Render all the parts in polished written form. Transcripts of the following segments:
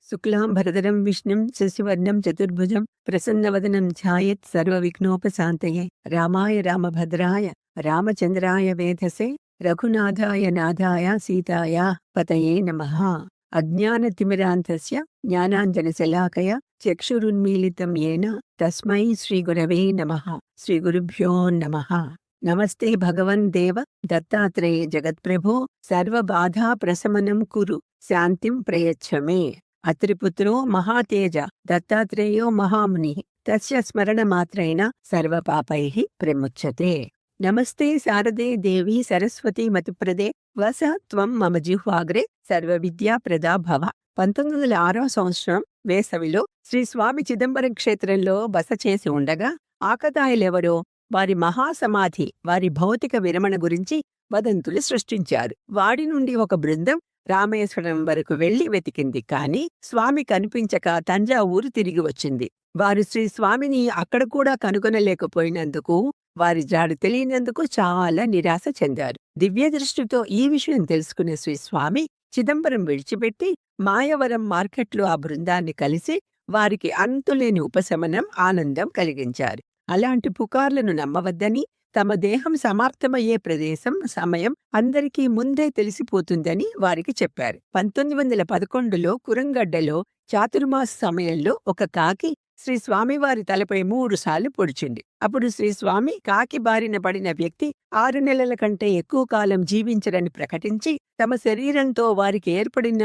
శుక్లాంబరధరం విష్ణుం శశివర్ణం చతుర్భుజం ప్రసన్నవదనం ఛాయత్ సర్వవిఘ్నోపశాంతయే రామాయ రామభద్రాయ రామచంద్రాయ వేధసే రఘునాథాయ నాథాయ సీతాయ పతయే నమః. అజ్ఞానతిమిరాంతస్య జ్ఞానాంజనశలాకయ చక్షురున్మీలితం యేన తస్మై శ్రీగురవే నమః. శ్రీగురుభ్యో నమః. నమస్తే భగవన్ దేవ దత్తాత్రేయ జగత్ప్రభో సర్వబాధా ప్రశమనం కురు శాంతిం ప్రయచ్చ మే. అత్రిపుత్రో మహాతేజ దత్తాత్రేయో మహాముని తస్య స్మరణమాత్రేణ సర్వపాపైః ప్రముచ్యతే. నమస్తే శారదే దేవి సరస్వతి మతిప్రదే వస త్వం మమ జిహ్వాగ్రే సర్వవిద్యా ప్రదా భవ. 1906 సంవత్సరం వేసవిలో శ్రీ స్వామి చిదంబరం క్షేత్రంలో బస చేసి ఉండగా ఆకతాయిలెవరో వారి మహాసమాధి, వారి భౌతిక విరమణ గురించి వదంతులు సృష్టించారు. వాడి నుండి ఒక బృందం రామేశ్వరం వరకు వెళ్లి వెతికింది. కాని స్వామి కనిపించక తంజావూరు తిరిగి వచ్చింది. వారు శ్రీ స్వామిని అక్కడ కూడా కనుగొనలేకపోయినందుకు, వారి జాడు తెలియనందుకు చాలా నిరాశ చెందారు. దివ్య దృష్టితో ఈ విషయం తెలుసుకున్న శ్రీ స్వామి చిదంబరం విడిచిపెట్టి మాయవరం మార్కెట్లో ఆ బృందాన్ని కలిసి వారికి అంతులేని ఉపశమనం, ఆనందం కలిగించారు. అలాంటి పుకార్లను నమ్మవద్దని, తమ దేహం సమాప్తమయ్యే ప్రదేశం, సమయం అందరికీ ముందే తెలిసిపోతుందని వారికి చెప్పారు. 1911లో కురంగడ్డలో చాతుర్మాస సమయంలో ఒక కాకి శ్రీ స్వామివారి తలపై 3 సార్లు పొడిచింది. అప్పుడు శ్రీ స్వామి కాకి బారిన పడిన వ్యక్తి 6 నెలల కంటే ఎక్కువ కాలం జీవించరని ప్రకటించి తమ శరీరంతో వారికి ఏర్పడిన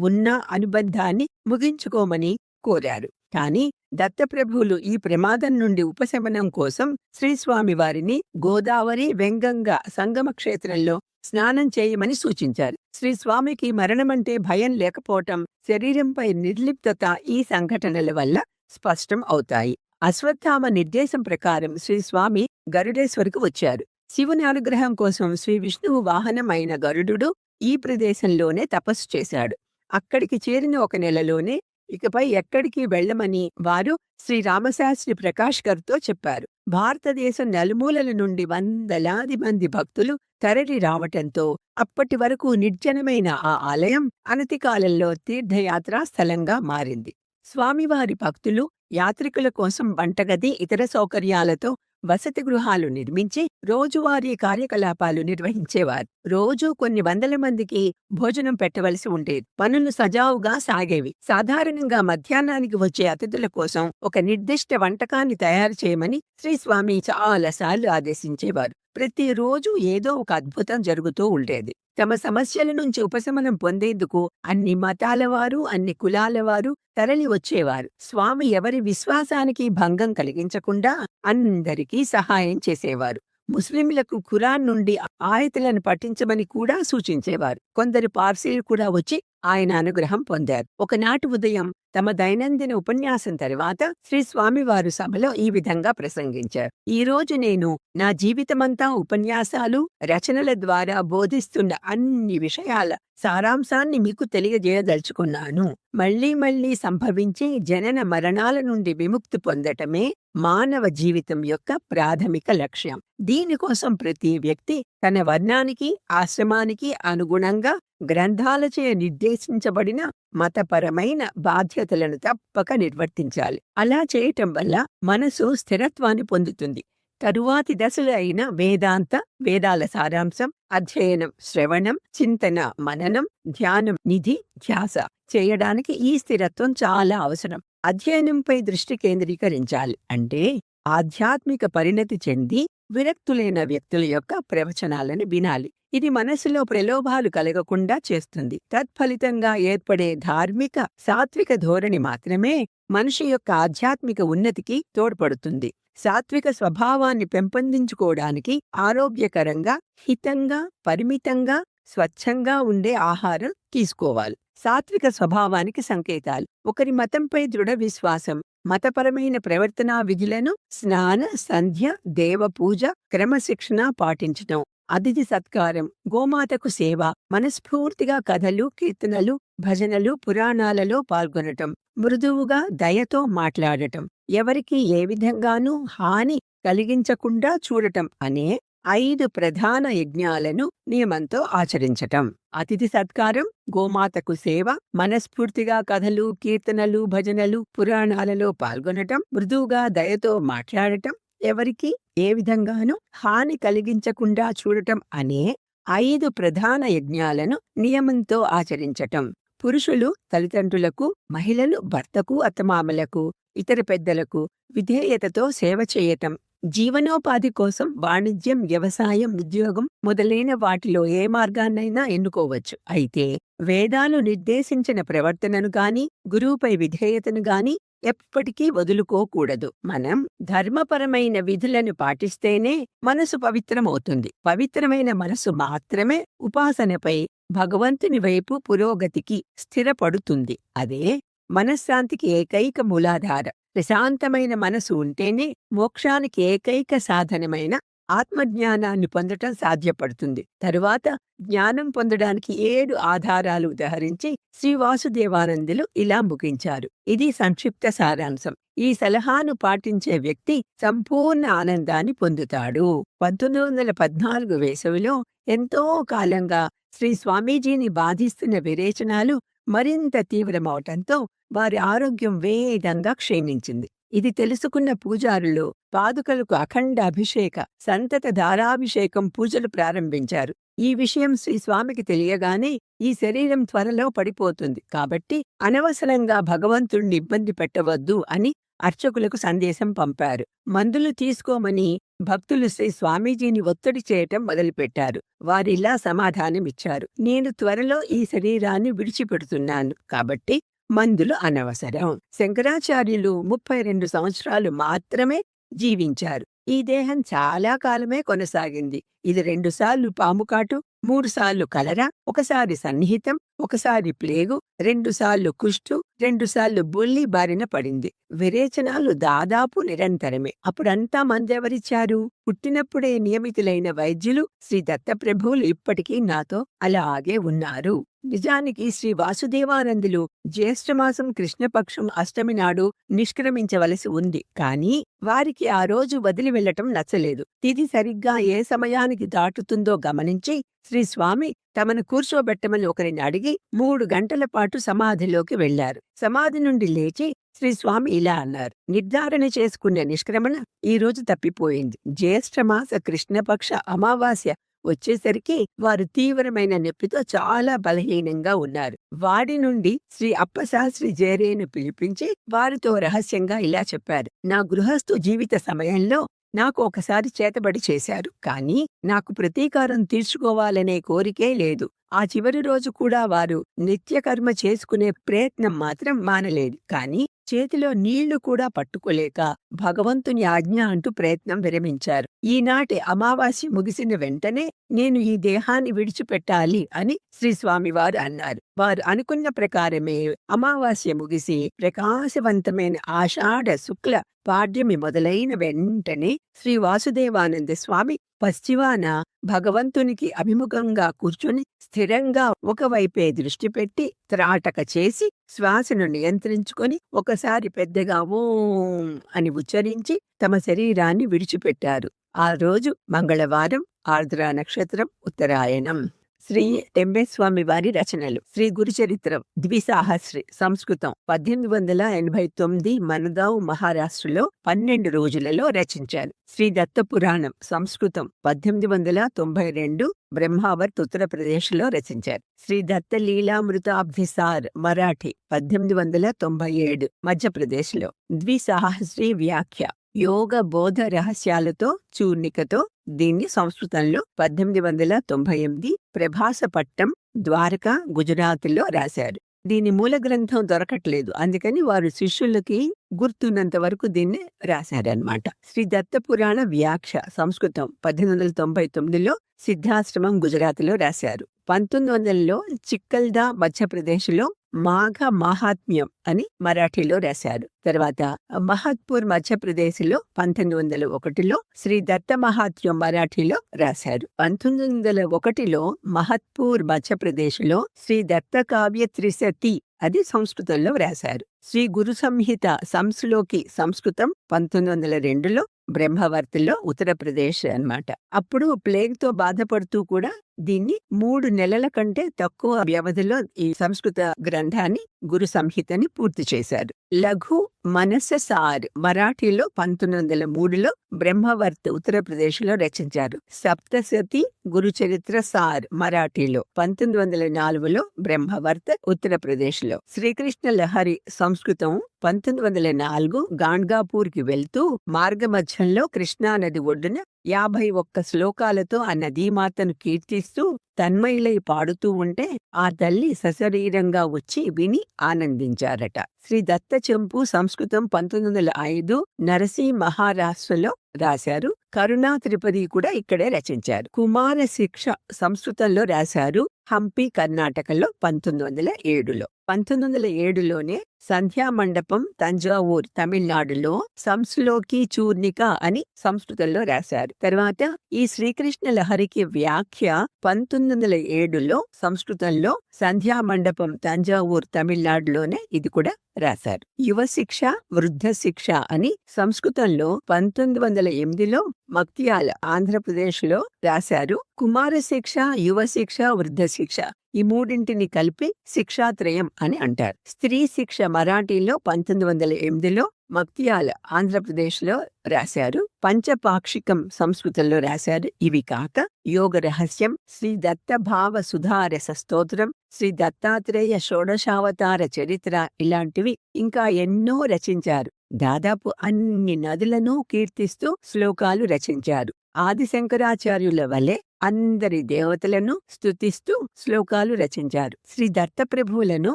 ఉన్న అనుబంధాన్ని ముగించుకోమని కోరారు. కాని దత్తప్రభువులు ఈ ప్రమాదం నుండి ఉపశమనం కోసం శ్రీస్వామి వారిని గోదావరి, వెంగంగ సంగమ క్షేత్రంలో స్నానం చేయమని సూచించారు. శ్రీస్వామికి మరణమంటే భయం లేకపోవటం, శరీరంపై నిర్లిప్తత ఈ సంఘటనల వల్ల స్పష్టం అవుతాయి. అశ్వత్థామ నిర్దేశం ప్రకారం శ్రీస్వామి గరుడేశ్వరకు వచ్చారు. శివుని అనుగ్రహం కోసం శ్రీ విష్ణువు వాహనం అయిన గరుడు ఈ ప్రదేశంలోనే తపస్సు చేశాడు. అక్కడికి చేరిన 1 నెలలోనే ఇకపై ఎక్కడికి వెళ్లమని వారు శ్రీ రామశాస్త్రి ప్రకాష్ గారితో చెప్పారు. భారతదేశం నలుమూలల నుండి వందలాది మంది భక్తులు తరలి రావటంతో అప్పటి వరకు నిర్జనమైన ఆ ఆలయం అనతి కాలంలో తీర్థయాత్రా స్థలంగా మారింది. స్వామివారి భక్తులు, యాత్రికుల కోసం వంటగది, ఇతర సౌకర్యాలతో వసతి గృహాలు నిర్మించి రోజువారీ కార్యకలాపాలు నిర్వహించేవారు. రోజూ కొన్ని వందల మందికి భోజనం పెట్టవలసి ఉండేది. పనులు సజావుగా సాగేవి. సాధారణంగా మధ్యాహ్నానికి వచ్చే అతిథుల కోసం ఒక నిర్దిష్ట వంటకాన్ని తయారు చేయమని శ్రీస్వామి చాలాసార్లు ఆదేశించేవారు. ప్రతిరోజు ఏదో ఒక అద్భుతం జరుగుతూ ఉండేది. తమ సమస్యల నుంచి ఉపశమనం పొందేందుకు అన్ని మతాల వారు, అన్ని కులాల వారు తరలి వచ్చేవారు. స్వామి ఎవరి విశ్వాసానికి భంగం కలిగించకుండా అందరికీ సహాయం చేసేవారు. ముస్లింలకు ఖురాన్ నుండి ఆయతులను పఠించమని కూడా సూచించేవారు. కొందరు పార్సీలు కూడా వచ్చి ఆయన అనుగ్రహం పొందారు. ఒకనాటి ఉదయం తమ దైనందిన ఉపన్యాసం తర్వాత శ్రీ స్వామివారు సభలో ఈ విధంగా ప్రసంగించారు. ఈ రోజు నేను నా జీవితమంతా ఉపన్యాసాలు, రచనల ద్వారా బోధిస్తున్న అన్ని విషయాల సారాంశాన్ని మీకు తెలియజేయదలుచుకున్నాను. మళ్లీ మళ్లీ సంభవించే జనన మరణాల నుండి విముక్తి పొందటమే మానవ జీవితం యొక్క ప్రాథమిక లక్ష్యం. దీనికోసం ప్రతి వ్యక్తి తన వర్ణానికి, ఆశ్రమానికి అనుగుణంగా గ్రంథాలచే నిర్దేశించబడిన మతపరమైన బాధ్యతలను తప్పక నిర్వర్తించాలి. అలా చేయటం వల్ల మనసు స్థిరత్వాన్ని పొందుతుంది. తరువాతి దశలు అయిన వేదాంత, వేదాల సారాంశం, అధ్యయనం, శ్రవణం, చింతన, మననం, ధ్యానం, నిధి, ధ్యాస చేయడానికి ఈ స్థిరత్వం చాలా అవసరం. అధ్యయనంపై దృష్టి కేంద్రీకరించాలి. అంటే ఆధ్యాత్మిక పరిణతి చెంది విరక్తులైన వ్యక్తుల యొక్క ప్రవచనాలను వినాలి. ఇది మనసులో ప్రలోభాలు కలగకుండా చేస్తుంది. తత్ఫలితంగా ఏర్పడే ధార్మిక, సాత్విక ధోరణి మాత్రమే మనిషి యొక్క ఆధ్యాత్మిక ఉన్నతికి తోడ్పడుతుంది. సాత్విక స్వభావాన్ని పెంపొందించుకోవడానికి ఆరోగ్యకరంగా, హితంగా, పరిమితంగా, స్వచ్ఛంగా ఉండే ఆహారం తీసుకోవాలి. సాత్విక స్వభావానికి సంకేతాలు: ఒకరి మతంపై దృఢ విశ్వాసం, మతపరమైన ప్రవర్తనా విధులను, స్నాన, సంధ్య, దేవపూజ, క్రమశిక్షణ పాటించటం, అతిథి సత్కారం, గోమాతకు సేవ, మనస్ఫూర్తిగా కథలు, కీర్తనలు, భజనలు, పురాణాలలో పాల్గొనటం, మృదువుగా దయతో మాట్లాడటం, ఎవరికి ఏ విధంగానూ హాని కలిగించకుండా చూడటం అనే 5 ప్రధాన యజ్ఞాలను నియమంతో ఆచరించటం. అతిథి సత్కారం, గోమాతకు సేవ, మనస్ఫూర్తిగా కథలు, కీర్తనలు, భజనలు, పురాణాలలో పాల్గొనటం, మృదువుగా దయతో మాట్లాడటం, ఎవరికి ఏ విధంగానూ హాని కలిగించకుండా చూడటం అనే 5 ప్రధాన యజ్ఞాలను నియమంతో ఆచరించటం. పురుషులు తల్లిదండ్రులకు, మహిళలు భర్తకు, అత్తమామలకు, ఇతర పెద్దలకు విధేయతతో సేవ చేయటం. జీవనోపాధి కోసం వాణిజ్యం, వ్యవసాయం, ఉద్యోగం మొదలైన వాటిలో ఏ మార్గాన్నైనా ఎన్నుకోవచ్చు. అయితే వేదాలు నిర్దేశించిన ప్రవర్తనను గాని, గురువుపై విధేయతను గాని ఎప్పటికీ వదులుకోకూడదు. మనం ధర్మపరమైన విధులను పాటిస్తేనే మనసు పవిత్రమవుతుంది. పవిత్రమైన మనసు మాత్రమే ఉపాసనపై, భగవంతుని వైపు పురోగతికి స్థిరపడుతుంది. అదే మనశ్శాంతికి ఏకైక మూలాధార. ప్రశాంతమైన మనసు ఉంటేనే మోక్షానికి ఏకైక సాధనమైన ఆత్మజ్ఞానాన్ని పొందటం సాధ్యపడుతుంది. తరువాత జ్ఞానం పొందడానికి 7 ఆధారాలు ఉదహరించి శ్రీ వాసుదేవానందులు ఇలా ముగించారు. ఇది సంక్షిప్త సారాంశం. ఈ సలహాను పాటించే వ్యక్తి సంపూర్ణ ఆనందాన్ని పొందుతాడు. 1914 వేసవిలో ఎంతో కాలంగా శ్రీ స్వామీజీని బాధిస్తున్న విరేచనాలు మరింత తీవ్రమవటంతో వారి ఆరోగ్యం వేగంగా క్షీణించింది. ఇది తెలుసుకున్న పూజారులు పాదుకలకు అఖండ అభిషేక, సంతత ధారాభిషేకం పూజలు ప్రారంభించారు. ఈ విషయం శ్రీ స్వామికి తెలియగానే ఈ శరీరం త్వరలో పడిపోతుంది కాబట్టి అనవసరంగా భగవంతుణ్ణి ఇబ్బంది పెట్టవద్దు అని అర్చకులకు సందేశం పంపారు. మందులు తీసుకోమని భక్తులు శ్రీ స్వామీజీని ఒత్తిడి చేయటం మొదలుపెట్టారు. వారిలా సమాధానమిచ్చారు: నేను త్వరలో ఈ శరీరాన్ని విడిచిపెడుతున్నాను కాబట్టి మందులు అనవసరం. శంకరాచార్యులు 32 సంవత్సరాలు మాత్రమే జీవించారు. ఈ దేహం చాలా కాలమే కొనసాగింది. ఇది 2 సార్లు పాముకాటు, 3 సార్లు కలరా, ఒకసారి సన్నిహితం, ఒకసారి ప్లేగు, 2 సార్లు కుష్టు, 2 సార్లు బొల్లి బారిన పడింది. విరేచనాలు దాదాపు నిరంతరమే. అప్పుడంతా మందెవరిచ్చారు? పుట్టినప్పుడే నియమితులైన వైద్యులు శ్రీ దత్తప్రభువులు ఇప్పటికీ నాతో అలాగే ఉన్నారు. నిజానికి శ్రీ వాసుదేవానందులు జ్యేష్ఠమాసం కృష్ణపక్షం అష్టమి నాడు నిష్క్రమించవలసి ఉంది. కానీ వారికి ఆ రోజు వదిలి వెళ్లటం నచ్చలేదు. తిథి సరిగ్గా ఏ సమయానికి దాటుతుందో గమనించి శ్రీ స్వామి తమను కూర్చోబెట్టమని ఒకరిని అడిగి 3 గంటల పాటు సమాధిలోకి వెళ్లారు. సమాధి నుండి లేచి శ్రీ స్వామి ఇలా అన్నారు: నిర్ధారణ చేసుకున్న నిష్క్రమణ ఈ రోజు తప్పిపోయింది. జ్యేష్ఠమాస కృష్ణపక్ష అమావాస్య వచ్చేసరికి వారు తీవ్రమైన నొప్పితో చాలా బలహీనంగా ఉన్నారు. వాడి నుండి శ్రీ అప్పశాస్త్రి జేరేను పిలిపించి వారితో రహస్యంగా ఇలా చెప్పారు: నా గృహస్థు జీవిత సమయంలో నాకు ఒకసారి చేతబడి చేశారు. కానీ నాకు ప్రతీకారం తీర్చుకోవాలనే కోరికే లేదు. ఆ చివరి రోజు కూడా వారు నిత్యకర్మ చేసుకునే ప్రయత్నం మాత్రం మానలేదు. కానీ చేతిలో నీళ్లు కూడా పట్టుకోలేక భగవంతుని ఆజ్ఞ అంటూ ప్రయత్నం విరమించారు. ఈనాటి అమావాస్య ముగిసిన వెంటనే నేను ఈ దేహాన్ని విడిచిపెట్టాలి అని శ్రీస్వామివారు అన్నారు. వారు అనుకున్న ప్రకారమే అమావాస్య ముగిసి ప్రకాశవంతమైన ఆషాఢ శుక్ల పాడ్యమి మొదలైన వెంటనే శ్రీ వాసుదేవానంద స్వామి పశ్చిమాన భగవంతునికి అభిముఖంగా కూర్చుని స్థిరంగా ఒకవైపే దృష్టి పెట్టి త్రాటక చేసి శ్వాసను నియంత్రించుకొని ఒకసారి పెద్దగా ఓం అని ఉచ్చరించి తమ శరీరాన్ని విడిచిపెట్టారు. ఆ రోజు మంగళవారం, ఆర్ద్ర నక్షత్రం, ఉత్తరాయణం. శ్రీ టెంబేస్వామి వారి రచనలు. శ్రీ గురుచరిత్రం ద్విసాహస్రి సంస్కృతం 1889 మనగావ్ మహారాష్ట్రలో 12 రోజులలో రచించారు. శ్రీ దత్తపురాణం సంస్కృతం 1892 బ్రహ్మావర్త్ ఉత్తరప్రదేశ్లో రచించారు. శ్రీ దత్త లీలామృతాబ్ధిసార్ మరాఠీ 1897 మధ్యప్రదేశ్లో. ద్విసాహస్రి వ్యాఖ్య యోగ బోధ రహస్యాలతో చూర్ణికతో దీన్ని సంస్కృతంలో 1898 ప్రభాసపట్టం, ద్వారకా, గుజరాత్లో రాశారు. దీని మూల గ్రంథం దొరకట్లేదు. అందుకని వారు శిష్యులకి గుర్తున్నంత వరకు దీన్ని రాశారనమాట. శ్రీ దత్తపురాణ వ్యాఖ్య సంస్కృతం 1899లో సిద్ధాశ్రమం గుజరాత్లో రాశారు. 1900లో చిక్కల్దా మధ్యప్రదేశ్లో మాఘ మహాత్మ్యం అని మరాఠీలో రాశారు. తర్వాత మహత్పూర్ మధ్యప్రదేశ్లో 1901లో శ్రీ దత్త మహాత్మ్యం మరాఠీలో రాశారు. 1901లో మహత్పూర్ మధ్యప్రదేశ్లో శ్రీ దత్త కావ్య త్రిశతి అది సంస్కృతంలో రాశారు. శ్రీ గురు సంహిత సంస్లోకి సంస్కృతం 1902లో బ్రహ్మవర్తిలో ఉత్తరప్రదేశ్ అన్నమాట. అప్పుడు ప్లేగ్ తో బాధపడుతూ కూడా దీన్ని 3 నెలల కంటే తక్కువ వ్యవధిలో ఈ సంస్కృత గ్రంథాన్ని గురు సంహితని పూర్తి చేశారు. లఘు మనస సార్ మరాఠీలో 1903లో బ్రహ్మవర్త్ ఉత్తరప్రదేశ్ లో రచించారు. సప్తశతి గురు చరిత్ర సార్ మరాఠీలో 1904లో బ్రహ్మవర్త్ ఉత్తరప్రదేశ్ లో. శ్రీకృష్ణ లహరి సంస్కృతం 1904 గాండ్గాపూర్ కి వెళ్తూ మార్గమధ్యంలో కృష్ణానది ఒడ్డున 51 శ్లోకాలతో ఆ నదీమాతను కీర్తిస్తూ తన్మయులై పాడుతూ ఉంటే ఆ తల్లి సశరీరంగా వచ్చి విని ఆనందించారట. శ్రీ దత్త చెంపు సంస్కృతం 1905 నరసీ మహారాష్ట్రలో రాశారు. కరుణా త్రిపది కూడా ఇక్కడే రచించారు. కుమార శిక్ష సంస్కృతంలో రాశారు. హంపి కర్ణాటకలో 1907లో. 1907లోనే సంధ్యామండపం తంజావూర్ తమిళనాడులో సంస్లోకి చూర్ణిక అని సంస్కృతంలో రాశారు. తర్వాత ఈ శ్రీకృష్ణ లహరికి వ్యాఖ్య 1907లో సంస్కృతంలో సంధ్యామండపం తంజావూర్ తమిళనాడులోనే ఇది కూడా రాశారు. యువ శిక్ష వృద్ధ శిక్ష అని సంస్కృతంలో 1908లో మక్తియాల ఆంధ్రప్రదేశ్ లో రాశారు. కుమార శిక్ష, యువ శిక్ష, వృద్ధ శిక్ష ఈ మూడింటిని కలిపి శిక్షాత్రయం అని అంటారు. స్త్రీ శిక్ష మరాఠీలో 1908లో మక్తియాల ఆంధ్రప్రదేశ్ లో రాశారు. పంచపాక్షికం సంస్కృతంలో రాశారు. ఇవి కాక యోగ రహస్యం, శ్రీ దత్త భావ సుధారస స్తోత్రం, శ్రీ దత్తాత్రేయ షోడశావతార చరిత్ర ఇలాంటివి ఇంకా ఎన్నో రచించారు. దాదాపు అన్ని నదులను కీర్తిస్తూ శ్లోకాలు రచించారు. ఆదిశంకరాచార్యుల వలె అందరి దేవతలను స్తుతిస్తూ శ్లోకాలు రచించారు. శ్రీ దత్తప్రభువులను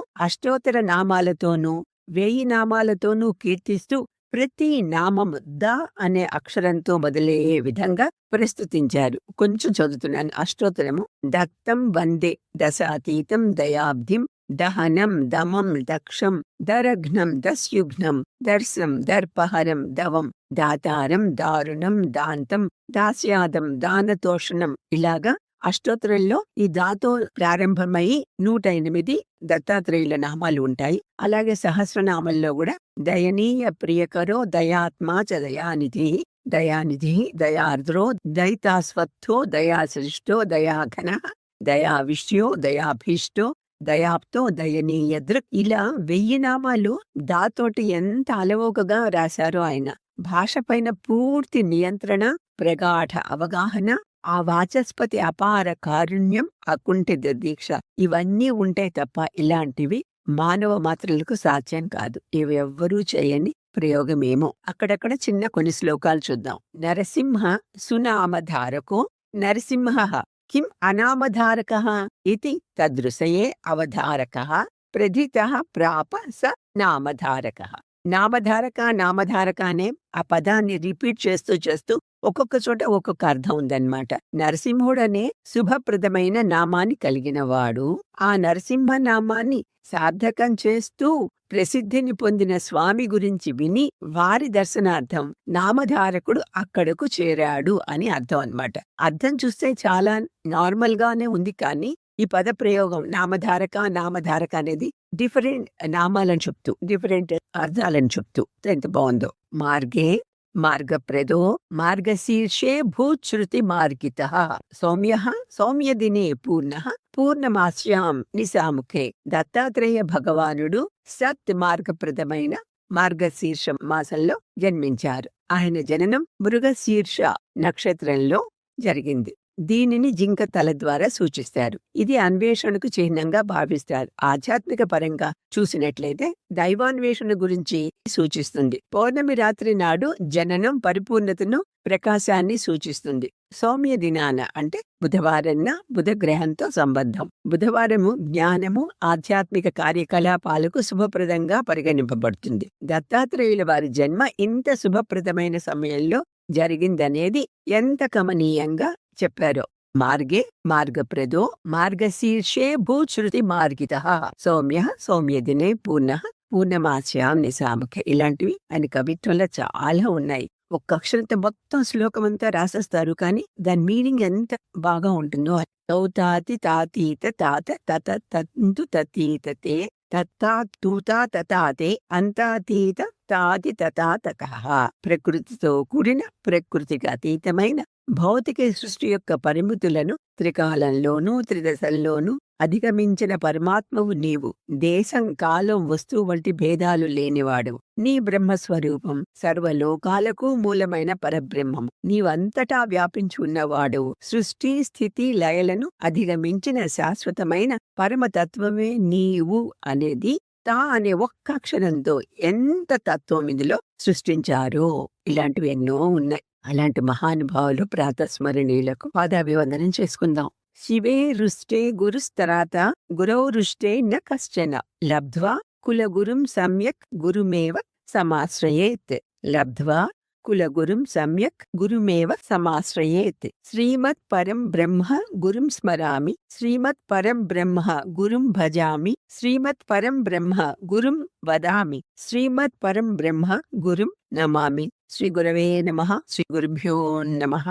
అష్టోత్తర నామాలతోనూ 1000 నామాలతోనూ కీర్తిస్తూ ప్రతి నామము ద అనే అక్షరంతో మొదలయ్యే విధంగా ప్రస్తుతించారు. కొంచెం చదువుతున్నాను. అష్టోత్తరము దత్తం వందే దశాతీతం దయాబ్ధిం దహనం దమం దక్షం దరఘ్నం దస్యుఘ్నం దర్శం దర్పహరం దవం దాతారం దారుణం దాంతం దాస్యాదం దానతోషణం ఇలాగా అష్టోత్తరంలో ఈ దాతో ప్రారంభమై 108 దత్తాత్రేయుల నామాలు ఉంటాయి. అలాగే సహస్రనామంలో కూడా దయనీయ ప్రియకరో దయాత్మా చ దయానిధి దయానిధి దయార్ద్రో దయితాస్వత్థో దయాసృష్టో దయాఘన దయావిష్యో దయాభీష్టో దయాప్తో దయనీయ దృక్ ఇలా 1000 నామాలు దాతోటి ఎంత అలవోకగా రాశారో ఆయన. భాష పైన పూర్తి నియంత్రణ, ప్రగాఢ అవగాహన, ఆ వాచస్పతి అపార కారుణ్యం, అకుంఠిత దీక్ష ఇవన్నీ ఉంటే తప్ప ఇలాంటివి మానవ మాత్రలకు సాధ్యం కాదు. ఇవి ఎవ్వరూ చేయని ప్రయోగమేమో. అక్కడక్కడ చిన్న కొన్ని శ్లోకాలు చూద్దాం. నరసింహ సునామధారకో నరసింహ కిం అనామధారకః ఇతి తదృశయే అవధారకః ప్రథితః ప్రాప స నామధారకః. నామధారక అనే ఆ పదాన్ని రిపీట్ చేస్తూ ఒక్కొక్క చోట ఒక్కొక్క అర్థం ఉందన్నమాట. నరసింహుడనే శుభప్రదమైన నామాన్ని కలిగినవాడు. ఆ నరసింహ నామాన్ని సార్థకం చేస్తూ ప్రసిద్ధిని పొందిన స్వామి గురించి విని వారి దర్శనార్థం నామధారకుడు అక్కడకు చేరాడు అని అర్థం అన్నమాట. అర్థం చూస్తే చాలా నార్మల్ గానే ఉంది, కానీ ఈ పద ప్రయోగం నామధారక అనేది డిఫరెంట్ నామాలను చెప్తూ డిఫరెంట్ అర్థాలను చెప్తూ ఎంత బాగుందో. మార్గే మార్గప్రదో మార్గశీర్షే భూశ్రుతి మార్గితః సౌమ్యః సౌమ్యదినే పూర్ణః పూర్ణమాస్యాం నిశాముఖే. దత్తాత్రేయ భగవానుడు సత్ మార్గప్రదమైన మార్గశీర్ష మాసంలో జన్మించారు. ఆయన జననం మృగశీర్ష నక్షత్రంలో జరిగింది. దీనిని జింక తల ద్వారా సూచిస్తారు. ఇది అన్వేషణకు చిహ్నంగా భావిస్తారు. ఆధ్యాత్మిక పరంగా చూసినట్లయితే దైవాన్వేషణ గురించి సూచిస్తుంది. పౌర్ణమి రాత్రి నాడు జననం పరిపూర్ణతను, ప్రకాశాన్ని సూచిస్తుంది. సౌమ్య దినాన అంటే బుధవారన్న బుధ గ్రహంతో సంబంధం. బుధవారము జ్ఞానము, ఆధ్యాత్మిక కార్యకలాపాలకు శుభప్రదంగా పరిగణింపబడుతుంది. దత్తాత్రేయుల వారి జన్మ ఇంత శుభప్రదమైన సమయంలో జరిగిందనేది ఎంత కమనీయంగా చెప్పారో. మార్గే మార్గప్రదో మార్గశీర్షే భూశ్రుతి మార్గితః సౌమ్యః సౌమ్యదినే పూర్ణః పూర్ణమాస్యాం నిశాముఖే. ఇలాంటివి ఆయన కవిత్వంలో చాలా ఉన్నాయి. ఒక్క అక్షరంతో మొత్తం శ్లోకం అంతా రాసేస్తారు, కానీ దాని మీనింగ్ ఎంత బాగా ఉంటుందో. తౌతాతి తాతీత తాత తత తంతు తతీతతే తత్తా తూతా తతాతే అంతాతీత తాది తతాతకః. ప్రకృతితో కూడిన ప్రకృతికి అతీతమైన భౌతిక సృష్టి యొక్క పరిమితులను త్రికాలంలోనూ త్రిదశల్లోనూ అధిగమించిన పరమాత్మవు నీవు. దేశం కాలం వస్తువు వంటి భేదాలు లేనివాడు. నీ బ్రహ్మస్వరూపం సర్వలోకాలకు మూలమైన పరబ్రహ్మం. నీవంతటా వ్యాపించి ఉన్నవాడు. సృష్టి స్థితి లయలను అధిగమించిన శాశ్వతమైన పరమతత్వమే నీవు అనేది తా అనే ఒక్క అక్షరంతో ఎంత తత్వం ఇందులో సృష్టించారో. ఇలాంటివి ఎన్నో ఉన్నాయి. అలాంటి మహానుభావులు ప్రాతస్మరణీయులకు పాదాభివందనం చేసుకుందాం. శివే రుష్టే గురుస్తరాత గురౌరుష్టే న కశ్చన లబ్ధ్వా కులగురుం సమ్యక్ గురుమేవ సమాశ్రయేత్. లబ్ధ్వా కులగురుం సమ్యక్ గురుమేవ సమాశ్రయేత్. శ్రీమత్ పరం బ్రహ్మ గురుం స్మరామి, శ్రీమత్ పరం బ్రహ్మ గురుం భజామి, శ్రీమత్ పరం బ్రహ్మ గురుం వదామి, శ్రీమత్ పరం బ్రహ్మ గురుం నమామి. శ్రీ గురవే నమః. శ్రీ గురుభ్యో నమః.